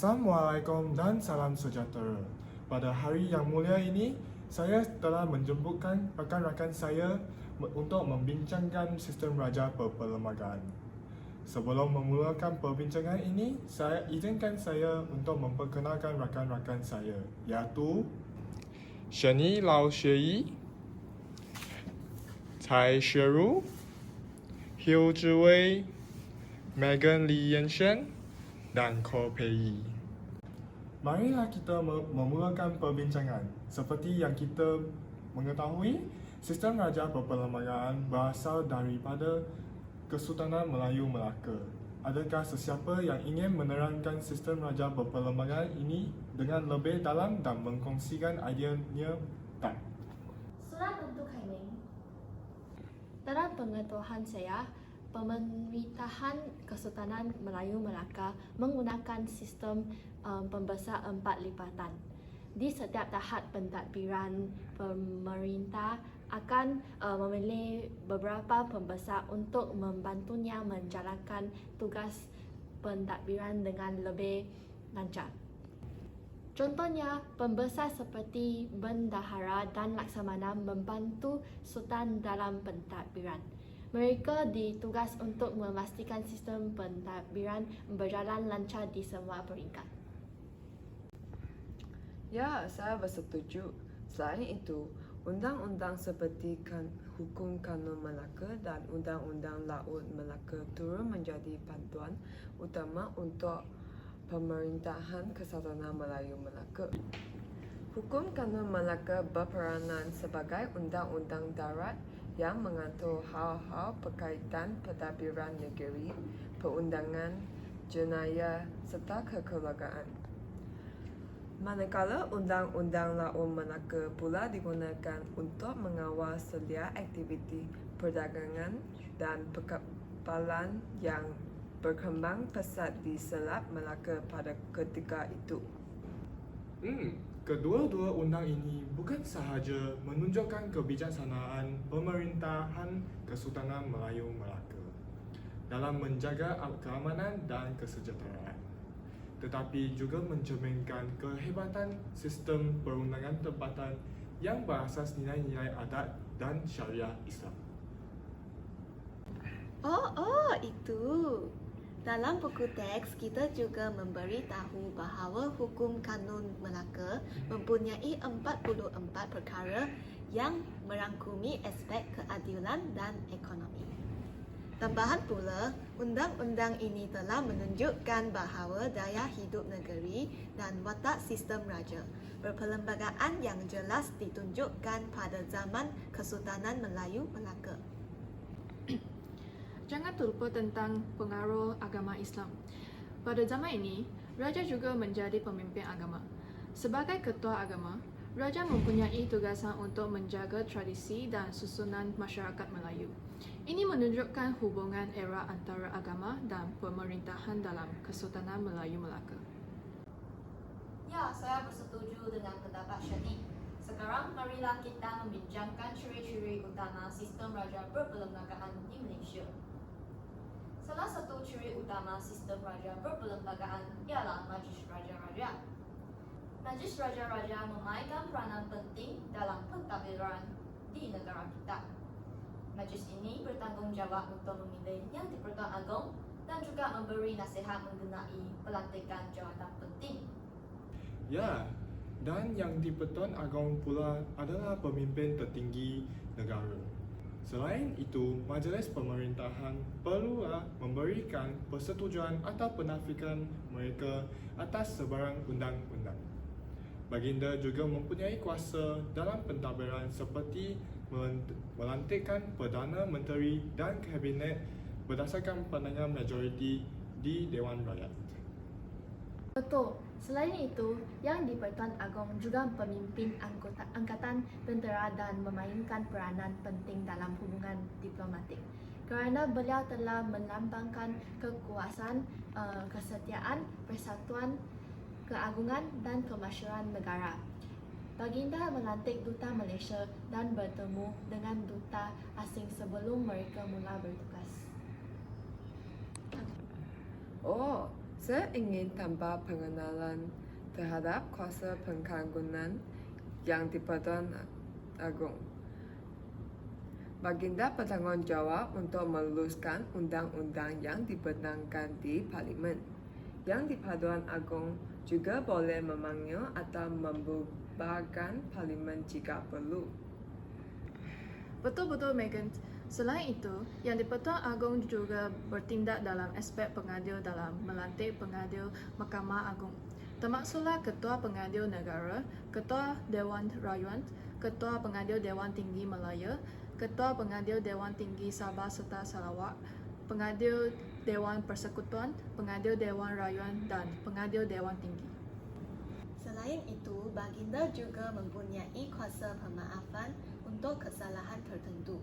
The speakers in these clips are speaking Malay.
Assalamualaikum dan salam sejahtera. Pada hari yang mulia ini, saya telah menjemputkan rakan-rakan saya untuk membincangkan sistem raja perperlembagaan. Sebelum memulakan perbincangan ini, izinkan saya untuk memperkenalkan rakan-rakan saya, iaitu Sheni Lau Xue Yi, Cai Xue, Hiu Zhiwei, Megan Li Yanshen, dan Ko Pei Yi. Marilah kita memulakan perbincangan. Seperti yang kita mengetahui, sistem raja perperlembagaan berasal daripada Kesultanan Melayu Melaka. Adakah sesiapa yang ingin menerangkan sistem raja perperlembagaan ini dengan lebih dalam dan mengkongsikan ideanya? Tak. Surat untuk Haining. Dalam pengetahuan saya, pemerintahan Kesultanan Melayu Melaka menggunakan sistem pembesar 4 lipatan. Di setiap tahap pentadbiran pemerintah akan memilih beberapa pembesar untuk membantunya menjalankan tugas pentadbiran dengan lebih lancar. Contohnya, pembesar seperti bendahara dan laksamana membantu Sultan dalam pentadbiran. Mereka ditugas untuk memastikan sistem pentadbiran berjalan lancar di semua peringkat. Ya, saya bersetuju. Selain itu, undang-undang seperti Hukum Kanun Melaka dan Undang-Undang Laut Melaka turut menjadi panduan utama untuk pemerintahan Kesultanan Melayu Melaka. Hukum Kanun Melaka berperanan sebagai undang-undang darat yang mengatur hal-hal berkaitan pentadbiran negeri, perundangan, jenayah serta kekeluargaan. Manakala Undang-Undang Laut Melaka pula digunakan untuk mengawal selia aktiviti perdagangan dan perkapalan yang berkembang pesat di Selat Melaka pada ketika itu. Kedua-dua undang ini bukan sahaja menunjukkan kebijaksanaan pemerintahan Kesultanan Melayu Melaka dalam menjaga keamanan dan kesejahteraan, tetapi juga mencerminkan kehebatan sistem perundangan tempatan yang berasas nilai-nilai adat dan syariah Islam. Itu. Dalam buku teks, kita juga memberitahu bahawa Hukum Kanun Melaka mempunyai 44 perkara yang merangkumi aspek keadilan dan ekonomi. Tambahan pula, undang-undang ini telah menunjukkan bahawa daya hidup negeri dan watak sistem raja perperlembagaan yang jelas ditunjukkan pada zaman Kesultanan Melayu Melaka. Jangan terlupa tentang pengaruh agama Islam. Pada zaman ini, Raja juga menjadi pemimpin agama. Sebagai ketua agama, Raja mempunyai tugasan untuk menjaga tradisi dan susunan masyarakat Melayu. Ini menunjukkan hubungan erat antara agama dan pemerintahan dalam Kesultanan Melayu Melaka. Ya, saya bersetuju dengan pendapat Sheni. Sekarang marilah kita membincangkan ciri-ciri utama sistem raja perperlembagaan di Malaysia. Salah satu ciri utama sistem raja perperlembagaan ialah Majlis Raja-Raja. Majlis Raja-Raja memainkan peranan penting dalam pentadbiran di negara kita. Majlis ini bertanggungjawab untuk memilih Yang di-Pertuan Agong dan juga memberi nasihat mengenai pelantikan jawatan penting. Ya, dan Yang di-Pertuan Agong pula adalah pemimpin tertinggi negara. Selain itu, Majlis Pemerintahan perlulah memberikan persetujuan atau penafikan mereka atas sebarang undang-undang. Baginda juga mempunyai kuasa dalam pentadbiran seperti melantikkan Perdana Menteri dan Kabinet berdasarkan pandangan majoriti di Dewan Rakyat. Betul. Selain itu, Yang di-Pertuan Agong juga pemimpin angkatan tentera dan memainkan peranan penting dalam hubungan diplomatik. Kerana beliau telah melambangkan kekuasaan, kesetiaan, persatuan, keagungan dan kemasyhuran negara. Baginda melantik duta Malaysia dan bertemu dengan duta asing sebelum mereka mula bertugas. Saya ingin tambah pengenalan terhadap kuasa pengkagunan yang di-Pertuan Agong. Baginda bertanggung jawab untuk meluluskan undang-undang yang dibenarkan di Parlimen. Yang di-Pertuan Agong juga boleh memanggil atau membubarkan Parlimen jika perlu. Betul-betul Megan. Selain itu, Yang di-Pertuan Agong juga bertindak dalam aspek pengadil dalam melantik pengadil Mahkamah Agung. Termaksudlah Ketua Pengadil Negara, Ketua Dewan Rayuan, Ketua Pengadil Dewan Tinggi Malaya, Ketua Pengadil Dewan Tinggi Sabah serta Sarawak, Pengadil Dewan Persekutuan, Pengadil Dewan Rayuan dan Pengadil Dewan Tinggi. Selain itu, Baginda juga mempunyai kuasa pemaafan untuk kesalahan tertentu.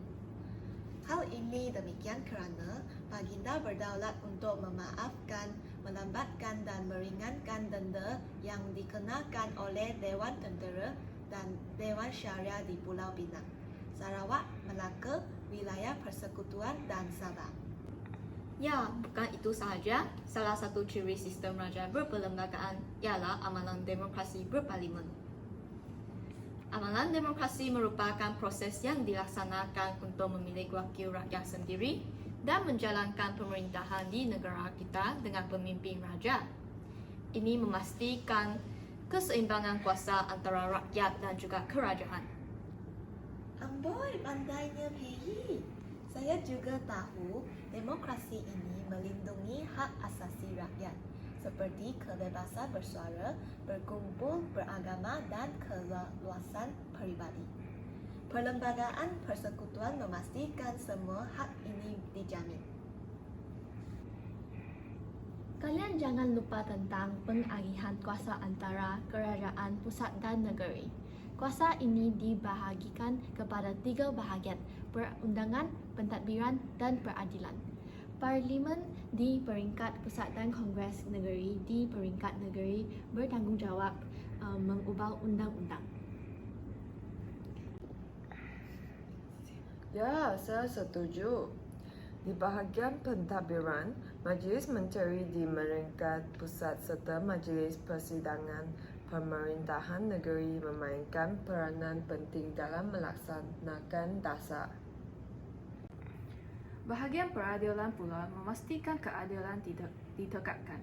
Hal ini demikian kerana Baginda berdaulat untuk memaafkan, melambatkan dan meringankan denda yang dikenakan oleh Dewan Tentera dan Dewan Syariah di Pulau Pinang, Sarawak, Melaka, Wilayah Persekutuan dan Sabah. Ya, bukan itu sahaja. Salah satu ciri sistem raja berperlembagaan ialah amalan demokrasi berparlimen. Amalan demokrasi merupakan proses yang dilaksanakan untuk memilih wakil rakyat sendiri dan menjalankan pemerintahan di negara kita dengan pemimpin raja. Ini memastikan keseimbangan kuasa antara rakyat dan juga kerajaan. Amboi, pandainya Pei. Saya juga tahu demokrasi ini melindungi hak asasi rakyat seperti kebebasan bersuara, berkumpul, beragama dan keluasan peribadi. Perlembagaan persekutuan memastikan semua hak ini dijamin. Kalian jangan lupa tentang pengalihan kuasa antara kerajaan pusat dan negeri. Kuasa ini dibahagikan kepada 3 bahagian: perundangan, pentadbiran dan peradilan. Parlimen di peringkat pusat dan Kongres Negeri di peringkat negeri bertanggungjawab mengubah undang-undang. Ya, saya setuju. Di bahagian pentadbiran, Majlis Menteri di peringkat pusat serta Majlis Persidangan Pemerintahan Negeri memainkan peranan penting dalam melaksanakan dasar. Bahagian peradilan pula memastikan keadilan ditegakkan.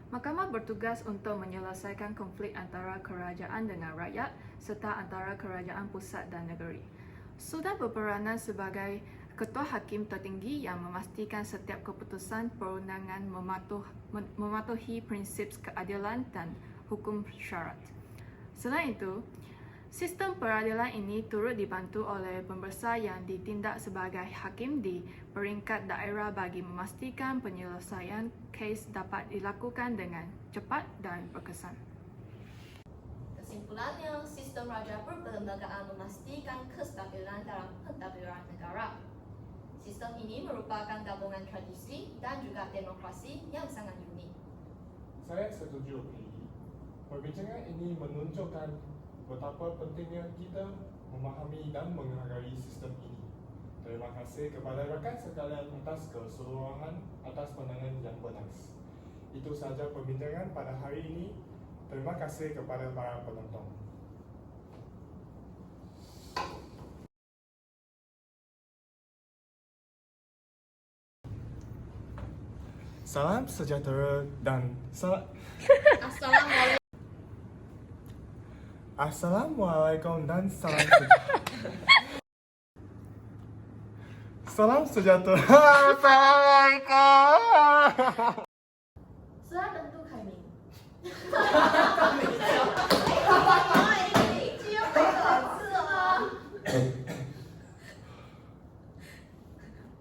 Mahkamah bertugas untuk menyelesaikan konflik antara kerajaan dengan rakyat serta antara kerajaan pusat dan negeri. Sudah berperanan sebagai ketua hakim tertinggi yang memastikan setiap keputusan perundangan mematuhi prinsip keadilan dan hukum syarat. Selain itu, sistem peradilan ini turut dibantu oleh pembesar yang ditindak sebagai hakim di peringkat daerah bagi memastikan penyelesaian kes dapat dilakukan dengan cepat dan berkesan. Kesimpulannya, sistem raja berperlembagaan memastikan kestabilan dalam pentadbiran negara. Sistem ini merupakan gabungan tradisi dan juga demokrasi yang sangat unik. Saya setuju, Pei. Perbincangan ini menunjukkan betapa pentingnya kita memahami dan menghargai sistem ini. Terima kasih kepada rakan sekalian atas keseluruhan atas pandangan yang bernas. Itu sahaja perbincangan pada hari ini. Terima kasih kepada para penonton. Salam sejahtera dan Assalamualaikum dan salam sejahtera. Salam sejahtera. Assalamualaikum. 虽然能度开明。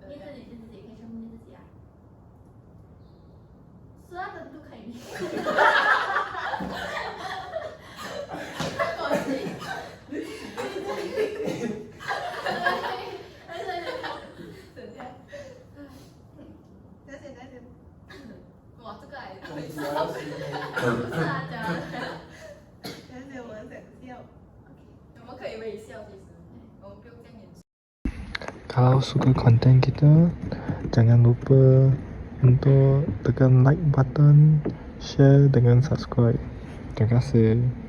念自己可以称呼念自己啊。虽然能度开明。哇，这个还可以笑，是啊，讲，但是我想笑。我们可以微笑，其实，我们不用这样严肃。 Kalau suka konten kita, jangan lupa untuk tekan like button, share dengan subscribe. Terima kasih.